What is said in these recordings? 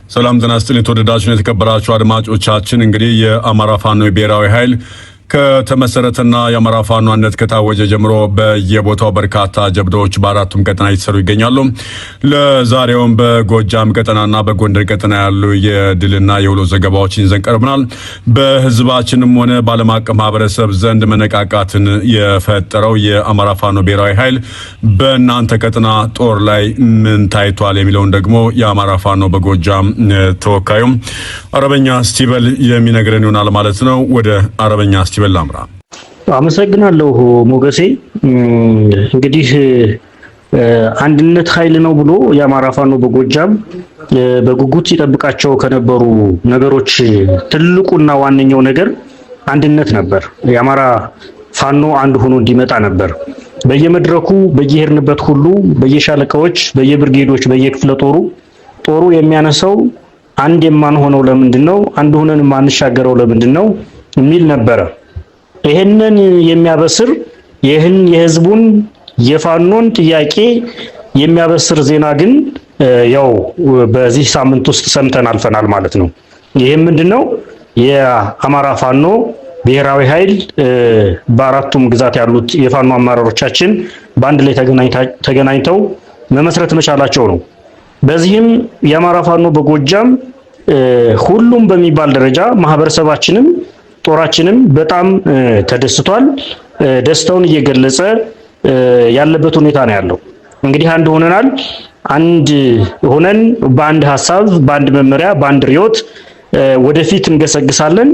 ሰላም ጤና ይስጥልኝ የተወደዳችሁ የተከበራችሁ አድማጮቻችን እንግዲህ የአማራ ፋኖ ብሔራዊ ኃይል ከተመሰረተና የአማራ ፋኖ አንድነት ከታወጀ ጀምሮ በየቦታው በርካታ ጀብዶች በአራቱም ቀጠና እየተሰሩ ይገኛሉ። ለዛሬውም በጎጃም ቀጠናና በጎንደር ቀጠና ያሉ የድልና የውሎ ዘገባዎችን ይዘን ቀርበናል። በህዝባችንም ሆነ በዓለም አቀፍ ማህበረሰብ ዘንድ መነቃቃትን የፈጠረው የአማራ ፋኖ ብሔራዊ ኃይል በእናንተ ቀጠና ጦር ላይ ምን ታይቷል የሚለውን ደግሞ የአማራ ፋኖ በጎጃም ተወካዩም አርበኛ እስቲበል የሚነግረን ይሆናል ማለት ነው። ወደ አርበኛ እስቲበል አምራ። አመሰግናለሁ ሞገሴ። እንግዲህ አንድነት ኃይል ነው ብሎ የአማራ ፋኖ በጎጃም በጉጉት ሲጠብቃቸው ከነበሩ ነገሮች ትልቁና ዋነኛው ነገር አንድነት ነበር። የአማራ ፋኖ አንድ ሆኖ እንዲመጣ ነበር። በየመድረኩ በየሄድንበት ሁሉ በየሻለቃዎች፣ በየብርጌዶች፣ በየክፍለ ጦሩ የሚያነሳው አንድ የማንሆነው ለምንድነው? አንድ ሆነን የማንሻገረው ለምንድነው? የሚል ነበረ። ይሄንን የሚያበስር የህዝቡን የፋኖን ጥያቄ የሚያበስር ዜና ግን ያው በዚህ ሳምንት ውስጥ ሰምተን አልፈናል ማለት ነው። ይሄም ምንድነው? የአማራ ፋኖ ብሔራዊ ኃይል በአራቱም ግዛት ያሉት የፋኖ አመራሮቻችን በአንድ ላይ ተገናኝተው መመስረት መቻላቸው ነው። በዚህም የአማራ ፋኖ በጎጃም ሁሉም በሚባል ደረጃ ማህበረሰባችንም ጦራችንም በጣም ተደስቷል። ደስታውን እየገለጸ ያለበት ሁኔታ ነው ያለው። እንግዲህ አንድ ሆነናል። አንድ ሆነን በአንድ ሐሳብ፣ በአንድ መመሪያ፣ በአንድ ርዕዮት ወደፊት እንገሰግሳለን።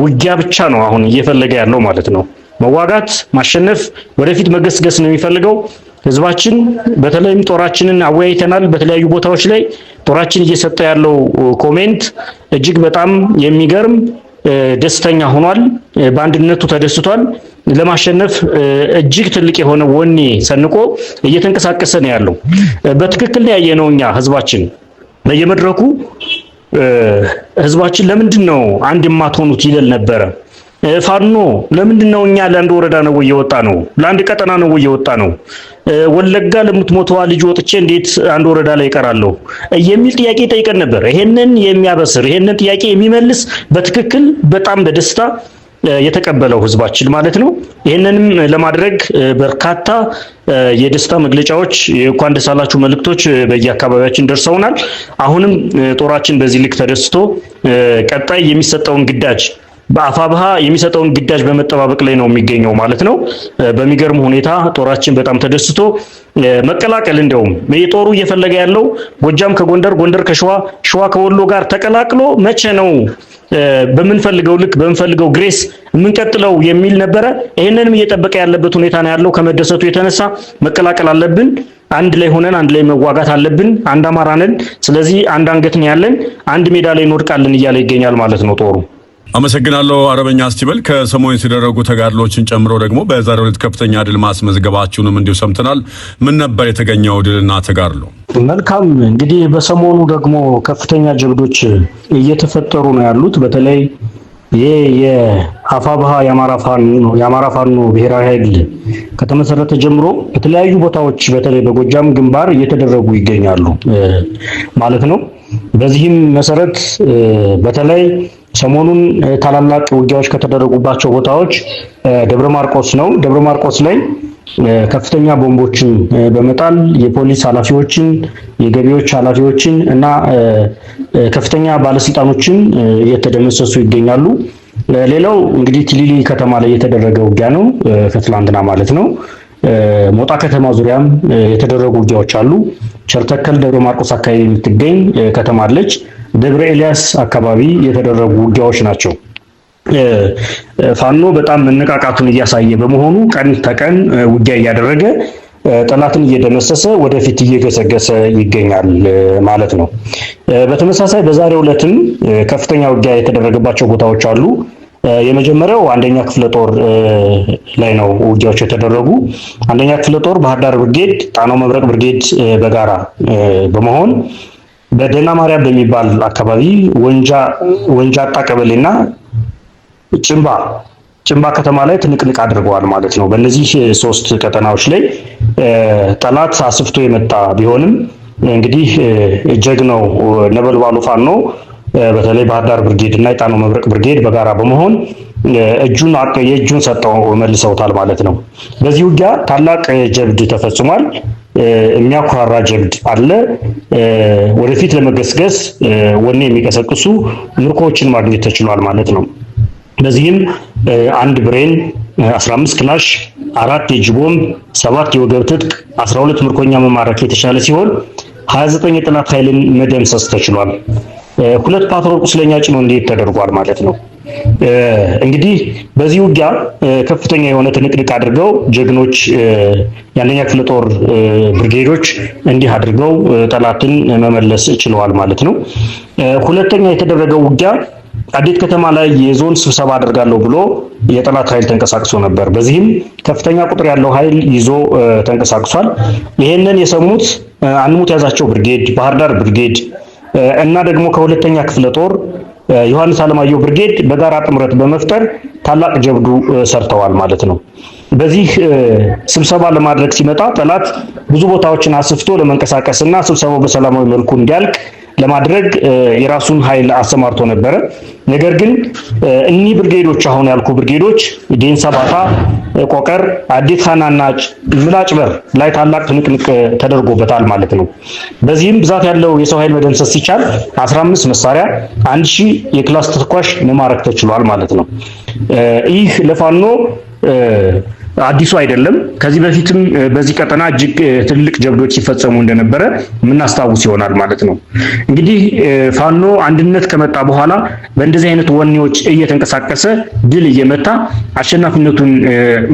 ውጊያ ብቻ ነው አሁን እየፈለገ ያለው ማለት ነው። መዋጋት፣ ማሸነፍ፣ ወደፊት መገስገስ ነው የሚፈልገው ህዝባችን። በተለይም ጦራችንን አወያይተናል። በተለያዩ ቦታዎች ላይ ጦራችን እየሰጠ ያለው ኮሜንት እጅግ በጣም የሚገርም ደስተኛ ሆኗል። በአንድነቱ ተደስቷል። ለማሸነፍ እጅግ ትልቅ የሆነ ወኔ ሰንቆ እየተንቀሳቀሰ ነው ያለው። በትክክል ያየነው እኛ ህዝባችን በየመድረኩ ህዝባችን ለምንድነው አንድ የማትሆኑት ይለል ነበረ። ፋኖ ለምንድነው እኛ ለአንድ ወረዳ ነው የወጣ ነው? ለአንድ ቀጠና ነው የወጣ ነው? ወለጋ ለምትሞተዋ ልጅ ወጥቼ እንዴት አንድ ወረዳ ላይ እቀራለሁ የሚል ጥያቄ ጠይቀን ነበር። ይሄንን የሚያበስር ይሄንን ጥያቄ የሚመልስ በትክክል በጣም በደስታ የተቀበለው ህዝባችን ማለት ነው። ይሄንንም ለማድረግ በርካታ የደስታ መግለጫዎች፣ የእንኳን ደስ አላችሁ መልእክቶች በየአካባቢያችን ደርሰውናል። አሁንም ጦራችን በዚህ ልክ ተደስቶ ቀጣይ የሚሰጠውን ግዳጅ በአፋብሃ የሚሰጠውን ግዳጅ በመጠባበቅ ላይ ነው የሚገኘው ማለት ነው። በሚገርም ሁኔታ ጦራችን በጣም ተደስቶ መቀላቀል እንደውም የጦሩ እየፈለገ ያለው ጎጃም ከጎንደር፣ ጎንደር ከሸዋ፣ ሸዋ ከወሎ ጋር ተቀላቅሎ መቼ ነው በምንፈልገው ልክ በምንፈልገው ግሬስ የምንቀጥለው የሚል ነበረ። ይሄንንም እየጠበቀ ያለበት ሁኔታ ነው ያለው። ከመደሰቱ የተነሳ መቀላቀል አለብን፣ አንድ ላይ ሆነን አንድ ላይ መዋጋት አለብን፣ አንድ አማራ ነን፣ ስለዚህ አንድ አንገት ነው ያለን፣ አንድ ሜዳ ላይ እንወድቃለን እያለ ይገኛል ማለት ነው ጦሩ። አመሰግናለሁ አርበኛ እስቲበል። ከሰሞኑ የተደረጉ ተጋድሎችን ጨምሮ ደግሞ በዛሬው ዕለት ከፍተኛ ድል ማስመዝገባችሁንም እንዲሁ ሰምተናል። ምን ነበር የተገኘው ድልና ተጋድሎ? መልካም እንግዲህ በሰሞኑ ደግሞ ከፍተኛ ጀብዶች እየተፈጠሩ ነው ያሉት። በተለይ የአፋብሃ የአማራ ፋኖ ብሔራዊ ኃይል ከተመሰረተ ጀምሮ በተለያዩ ቦታዎች በተለይ በጎጃም ግንባር እየተደረጉ ይገኛሉ ማለት ነው። በዚህም መሰረት በተለይ ሰሞኑን ታላላቅ ውጊያዎች ከተደረጉባቸው ቦታዎች ደብረ ማርቆስ ነው። ደብረ ማርቆስ ላይ ከፍተኛ ቦምቦችን በመጣል የፖሊስ ኃላፊዎችን፣ የገቢዎች ኃላፊዎችን እና ከፍተኛ ባለስልጣኖችን እየተደመሰሱ ይገኛሉ። ሌላው እንግዲህ ቲሊሊ ከተማ ላይ የተደረገ ውጊያ ነው ከትላንትና ማለት ነው። ሞጣ ከተማ ዙሪያም የተደረጉ ውጊያዎች አሉ። ቸርተከል ደብረ ማርቆስ አካባቢ የምትገኝ ከተማ አለች። ደብረ ኤልያስ አካባቢ የተደረጉ ውጊያዎች ናቸው። ፋኖ በጣም መነቃቃቱን እያሳየ በመሆኑ ቀን ተቀን ውጊያ እያደረገ ጠላትን እየደመሰሰ ወደፊት እየገሰገሰ ይገኛል ማለት ነው። በተመሳሳይ በዛሬው ዕለትም ከፍተኛ ውጊያ የተደረገባቸው ቦታዎች አሉ። የመጀመሪያው አንደኛ ክፍለ ጦር ላይ ነው ውጊያዎች የተደረጉ። አንደኛ ክፍለ ጦር ባህር ዳር ብርጌድ፣ ጣናው መብረቅ ብርጌድ በጋራ በመሆን በደና ማርያም በሚባል አካባቢ ወንጃጣ ቀበሌና ጭምባ ከተማ ላይ ትንቅንቅ አድርገዋል ማለት ነው። በእነዚህ ሶስት ቀጠናዎች ላይ ጠላት አስፍቶ የመጣ ቢሆንም እንግዲህ ጀግናው ነበልባሉ ፋኖ በተለይ ባህር ዳር ብርጌድ እና የጣናው መብረቅ ብርጌድ በጋራ በመሆን የእጁን ሰጠው መልሰውታል ማለት ነው። በዚህ ውጊያ ታላቅ ጀብድ ተፈጽሟል። የሚያኮራራ ጀብድ አለ። ወደፊት ለመገስገስ ወኔ የሚቀሰቅሱ ምርኮችን ማግኘት ተችሏል ማለት ነው። በዚህም አንድ ብሬን፣ 15 ክላሽ፣ 4 የእጅ ቦምብ፣ 7 የወገብ ትጥቅ፣ 12 ምርኮኛ መማረክ የተቻለ ሲሆን 29 የጠላት ኃይልን መደምሰስ ተችሏል። 2 ፓትሮል ቁስለኛ ጭኖ እንዲሄድ ተደርጓል ማለት ነው። እንግዲህ በዚህ ውጊያ ከፍተኛ የሆነ ትንቅንቅ አድርገው ጀግኖች የአንደኛ ክፍለ ጦር ብርጌዶች እንዲህ አድርገው ጠላትን መመለስ ችለዋል ማለት ነው። ሁለተኛ የተደረገው ውጊያ አዴት ከተማ ላይ የዞን ስብሰባ አደርጋለሁ ብሎ የጠላት ኃይል ተንቀሳቅሶ ነበር። በዚህም ከፍተኛ ቁጥር ያለው ኃይል ይዞ ተንቀሳቅሷል። ይሄንን የሰሙት አንሙት ያዛቸው ብርጌድ፣ ባህር ዳር ብርጌድ እና ደግሞ ከሁለተኛ ክፍለ ጦር ዮሐንስ አለማየሁ ብርጌድ በጋራ ጥምረት በመፍጠር ታላቅ ጀብዱ ሰርተዋል ማለት ነው። በዚህ ስብሰባ ለማድረግ ሲመጣ ጠላት ብዙ ቦታዎችን አስፍቶ ለመንቀሳቀስና ስብሰባው በሰላማዊ መልኩ እንዲያልቅ ለማድረግ የራሱን ኃይል አሰማርቶ ነበረ። ነገር ግን እኚህ ብርጌዶች አሁን ያልኩ ብርጌዶች ዴንሳ፣ ባታ፣ ቆቀር፣ አዴት ኻናና ምላጭ በር ላይ ታላቅ ትንቅንቅ ተደርጎበታል ማለት ነው። በዚህም ብዛት ያለው የሰው ኃይል መደምሰስ ሲቻል 15 መሳሪያ 1000 የክላስ ተተኳሽ መማረክ ተችሏል ማለት ነው። ይህ ለፋኖ አዲሱ አይደለም። ከዚህ በፊትም በዚህ ቀጠና እጅግ ትልቅ ጀብዶች ሲፈጸሙ እንደነበረ የምናስታውስ ይሆናል ማለት ነው። እንግዲህ ፋኖ አንድነት ከመጣ በኋላ በእንደዚህ አይነት ወኔዎች እየተንቀሳቀሰ ድል እየመታ አሸናፊነቱን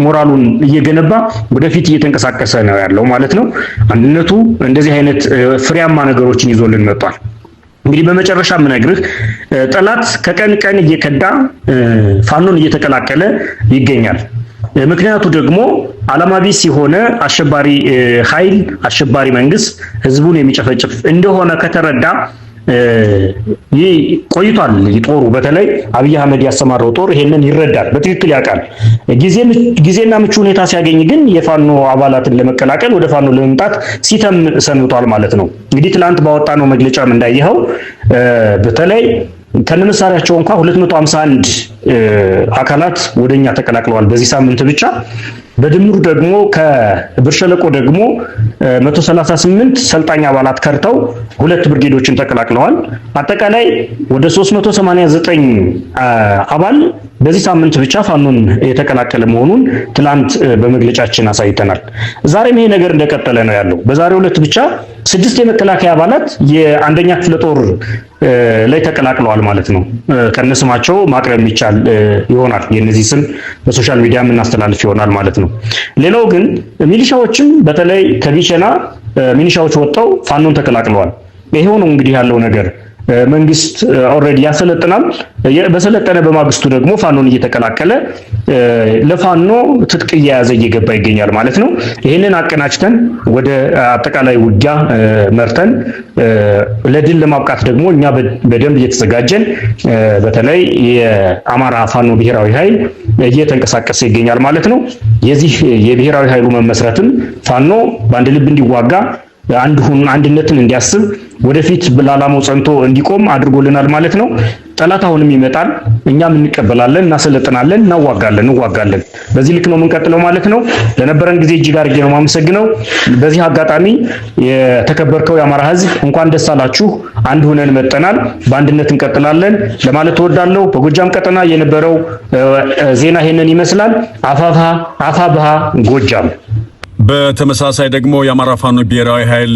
ሞራሉን እየገነባ ወደፊት እየተንቀሳቀሰ ነው ያለው ማለት ነው። አንድነቱ እንደዚህ አይነት ፍሬያማ ነገሮችን ይዞልን መጥቷል። እንግዲህ በመጨረሻ የምነግርህ ጠላት ከቀን ቀን እየከዳ ፋኖን እየተቀላቀለ ይገኛል። ምክንያቱ ደግሞ ዓላማ ቢስ የሆነ አሸባሪ ኃይል አሸባሪ መንግስት ህዝቡን የሚጨፈጭፍ እንደሆነ ከተረዳ ቆይቷል። ጦሩ በተለይ አብይ አህመድ ያሰማራው ጦር ይሄንን ይረዳል፣ በትክክል ያውቃል። ጊዜና ምቹ ሁኔታ ሲያገኝ ግን የፋኖ አባላትን ለመቀላቀል ወደ ፋኖ ለመምጣት ሲተም ሰንብቷል ማለት ነው። እንግዲህ ትላንት ባወጣነው መግለጫም እንዳየኸው በተለይ ከነመሳሪያቸው እንኳን 251 አካላት ወደኛ ተቀላቅለዋል በዚህ ሳምንት ብቻ። በድምሩ ደግሞ ከብር ሸለቆ ደግሞ 138 ሰልጣኝ አባላት ከርተው 2 ብርጌዶችን ተቀላቅለዋል። አጠቃላይ ወደ 389 አባል በዚህ ሳምንት ብቻ ፋኖን የተቀላቀለ መሆኑን ትላንት በመግለጫችን አሳይተናል። ዛሬም ይሄ ነገር እንደቀጠለ ነው ያለው። በዛሬው ዕለት ብቻ 6 የመከላከያ አባላት የአንደኛ ክፍለ ጦር ላይ ተቀላቅለዋል ማለት ነው። ከነስማቸው ማቅረብ የሚቻል ይሆናል። የነዚህ ስም በሶሻል ሚዲያ የምናስተላልፍ ይሆናል ማለት ነው። ሌላው ግን ሚሊሻዎችም በተለይ ከቢቸና ሚሊሻዎች ወጥተው ፋኖን ተቀላቅለዋል። ይሄው ነው እንግዲህ ያለው ነገር። መንግስት ኦልሬዲ ያሰለጥናል። በሰለጠነ በማግስቱ ደግሞ ፋኖን እየተቀላቀለ ለፋኖ ትጥቅ እየያዘ እየገባ ይገኛል ማለት ነው። ይህንን አቀናጅተን ወደ አጠቃላይ ውጊያ መርተን ለድል ለማብቃት ደግሞ እኛ በደንብ እየተዘጋጀን በተለይ የአማራ ፋኖ ብሔራዊ ኃይል እየተንቀሳቀሰ ይገኛል ማለት ነው። የዚህ የብሔራዊ ኃይሉ መመስረትም ፋኖ በአንድ ልብ እንዲዋጋ አንድነትን እንዲያስብ ወደፊት በላላማው ጸንቶ እንዲቆም አድርጎልናል ማለት ነው። ጠላት አሁንም ይመጣል፣ እኛም እንቀበላለን፣ እናሰለጥናለን፣ እንዋጋለን። በዚህ ልክ ነው የምንቀጥለው ማለት ነው። ለነበረን ጊዜ እጅግ አድርጌ ነው የማመሰግነው። በዚህ አጋጣሚ የተከበርከው የአማራ ሕዝብ እንኳን ደስ አላችሁ። አንድ ሆነን መጠናል፣ በአንድነት እንቀጥላለን ለማለት እወዳለሁ። በጎጃም ቀጠና የነበረው ዜና ይሄንን ይመስላል። አፋብሃ ጎጃም። በተመሳሳይ ደግሞ የአማራ ፋኖ ብሔራዊ ኃይል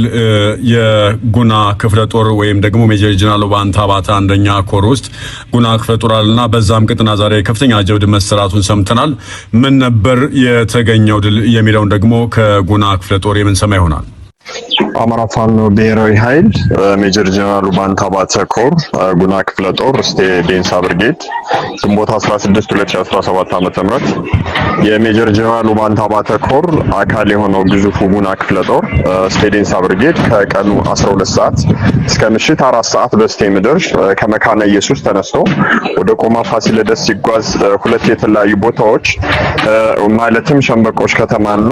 የጉና ክፍለ ጦር ወይም ደግሞ ሜጀር ጀነራል ባንታ ባታ አንደኛ ኮር ውስጥ ጉና ክፍለ ጦር አለና በዛም ቅጥና ዛሬ ከፍተኛ ጀብድ መሰራቱን ሰምተናል። ምን ነበር የተገኘው ድል የሚለውን ደግሞ ከጉና ክፍለ ጦር የምንሰማ ይሆናል። አማራ ፋኖ ብሔራዊ ኃይል ሜጀር ጀነራል ባንታ ባተ ኮር ጉና ክፍለ ጦር እስቴ ዴንሳ ብርጌድ ግንቦት 16 2017 ዓ.ም የሜጀር ጀነራል ባንታ ባተ ኮር አካል የሆነው ግዙፉ ጉና ክፍለ ጦር እስቴ ዴንሳ ብርጌድ ከቀኑ 12 ሰዓት እስከ ምሽት 4 ሰዓት በስቴ ምድር ከመካነ ኢየሱስ ተነስቶ ወደ ቆማ ፋሲለደስ ሲጓዝ 2 የተለያዩ ቦታዎች ማለትም ሸምበቆሽ ከተማና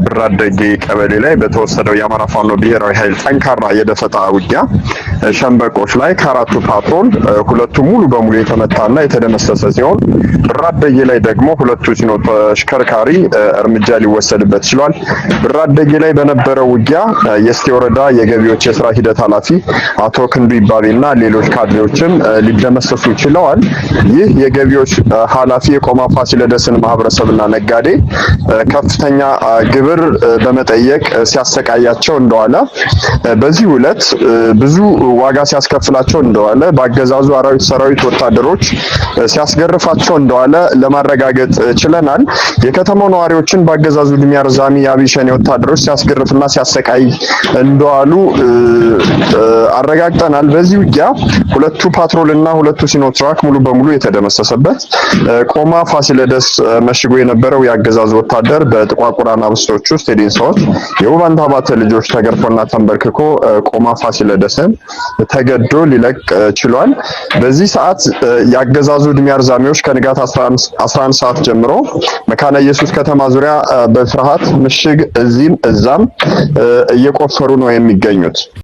ብራደጌ ቀበሌ ላይ በተወሰደው የአማራ የአማራ ፋኖ ብሔራዊ ኃይል ጠንካራ የደፈጣ ውጊያ ሸምበቆች ላይ ከአራቱ ፓትሮል ሁለቱ ሙሉ በሙሉ የተመታና የተደመሰሰ ሲሆን ብራደጌ ላይ ደግሞ ሁለቱ ሲኖ ተሽከርካሪ እርምጃ ሊወሰድበት ችሏል። ብራደጌ ላይ በነበረው ውጊያ የእስቴ ወረዳ የገቢዎች የስራ ሂደት ኃላፊ አቶ ክንዱ ይባቤና ሌሎች ካድሬዎችም ሊደመሰሱ ችለዋል። ይህ የገቢዎች ኃላፊ የቆማ ፋሲለደስን ማህበረሰብና ነጋዴ ከፍተኛ ግብር በመጠየቅ ሲያሰቃያቸው እንደዋለ በዚህ ዕለት ብዙ ዋጋ ሲያስከፍላቸው እንደዋለ በአገዛዙ አራዊት ሰራዊት ወታደሮች ሲያስገርፋቸው እንደዋለ ለማረጋገጥ ችለናል። የከተማው ነዋሪዎችን በአገዛዙ ዕድሜ አርዛሚ የአብይ ሸኔ ወታደሮች ሲያስገርፍና ሲያሰቃይ እንደዋሉ አረጋግጠናል። በዚህ ውጊያ ሁለቱ ፓትሮልና ሁለቱ ሲኖትራክ ሙሉ በሙሉ የተደመሰሰበት ቆማ ፋሲለደስ መሽጎ የነበረው የአገዛዙ ወታደር በጥቋቁር አናብስቶች ውስጥ የዴንሳዎች የውባንታ ባተ ልጆች ተገርፎና ተንበርክኮ ቆማ ፋሲለደስን ተገዶ ሊለቅ ችሏል። በዚህ ሰዓት የአገዛዙ ዕድሜ አርዛሚዎች ከንጋት 11 ሰዓት ጀምሮ መካነ ኢየሱስ ከተማ ዙሪያ በፍርሃት ምሽግ እዚህም እዛም እየቆፈሩ ነው የሚገኙት።